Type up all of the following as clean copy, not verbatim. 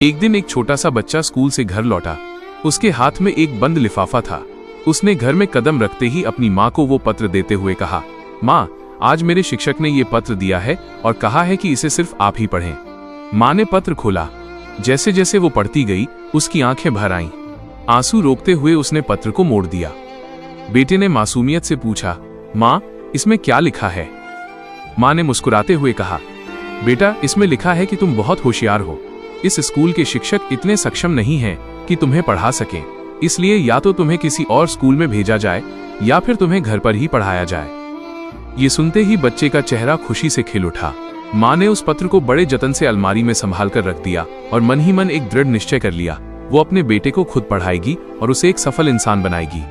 एक दिन एक छोटा सा बच्चा स्कूल से घर लौटा। उसके हाथ में एक बंद लिफाफा था। उसने घर में कदम रखते ही अपनी माँ को वो पत्र देते हुए कहा, माँ, आज मेरे शिक्षक ने ये पत्र दिया है और कहा है कि इसे सिर्फ आप ही पढ़ें। माँ ने पत्र खोला। जैसे जैसे वो पढ़ती गई, उसकी आंखें भर आईं। आंसू रोकते हुए उसने पत्र को मोड़ दिया। बेटे ने मासूमियत से पूछा, माँ, इसमें क्या लिखा है? माँ ने मुस्कुराते हुए कहा, बेटा, इसमें लिखा है कि तुम बहुत होशियार हो। इस स्कूल के शिक्षक इतने सक्षम नहीं हैं कि तुम्हें पढ़ा सकें, इसलिए या तो तुम्हें किसी और स्कूल में भेजा जाए या फिर तुम्हें घर पर ही पढ़ाया जाए। ये सुनते ही बच्चे का चेहरा खुशी से खिल उठा। माँ ने उस पत्र को बड़े जतन से अलमारी में संभाल कर रख दिया और मन ही मन एक दृढ़ निश्चय कर लिया, वो अपने बेटे को खुद पढ़ाएगी और उसे एक सफल इंसान बनाएगी।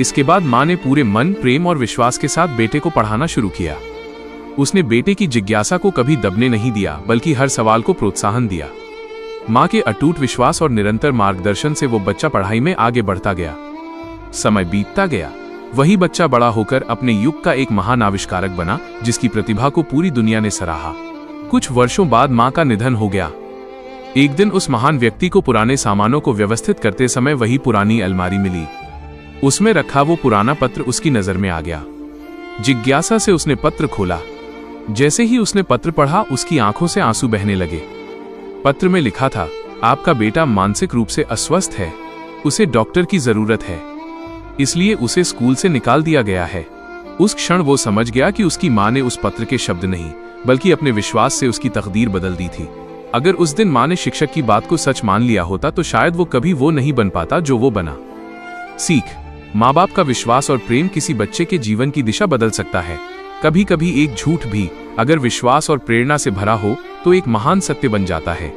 इसके बाद माँ ने पूरे मन, प्रेम और विश्वास के साथ बेटे को पढ़ाना शुरू किया। उसने बेटे की जिज्ञासा को कभी दबने नहीं दिया, बल्कि हर सवाल को प्रोत्साहन दिया। माँ के अटूट विश्वास और निरंतर मार्गदर्शन से वो बच्चा पढ़ाई में आगे बढ़ता गया। समय बीतता गया। वही बच्चा बड़ा होकर अपने युग का एक महान आविष्कारक बना, जिसकी प्रतिभा को पूरी दुनिया ने सराहा। कुछ वर्षों बाद माँ का निधन हो गया। एक दिन उस महान व्यक्ति को पुराने सामानों को व्यवस्थित करते समय वही पुरानी अलमारी मिली। उसमें रखा वो पुराना पत्र उसकी नजर में आ गया। जिज्ञासा से उसने पत्र खोला। जैसे ही उसने पत्र पढ़ा, उसकी आंखों से आंसू बहने लगे। पत्र में लिखा था, आपका बेटा मानसिक रूप से अस्वस्थ है, उसे डॉक्टर की जरूरत है, इसलिए उसे स्कूल से निकाल दिया गया है। उस क्षण वो समझ गया कि उसकी माँ ने उस पत्र के शब्द नहीं, बल्कि अपने विश्वास से उसकी तकदीर बदल दी थी। अगर उस दिन माँ ने शिक्षक की बात को सच मान लिया होता तो शायद वो कभी वो नहीं बन पाता जो वो बना। सीख: माँ बाप का विश्वास और प्रेम किसी बच्चे के जीवन की दिशा बदल सकता है। कभी कभी एक झूठ भी अगर विश्वास और प्रेरणा से भरा हो तो एक महान सत्य बन जाता है।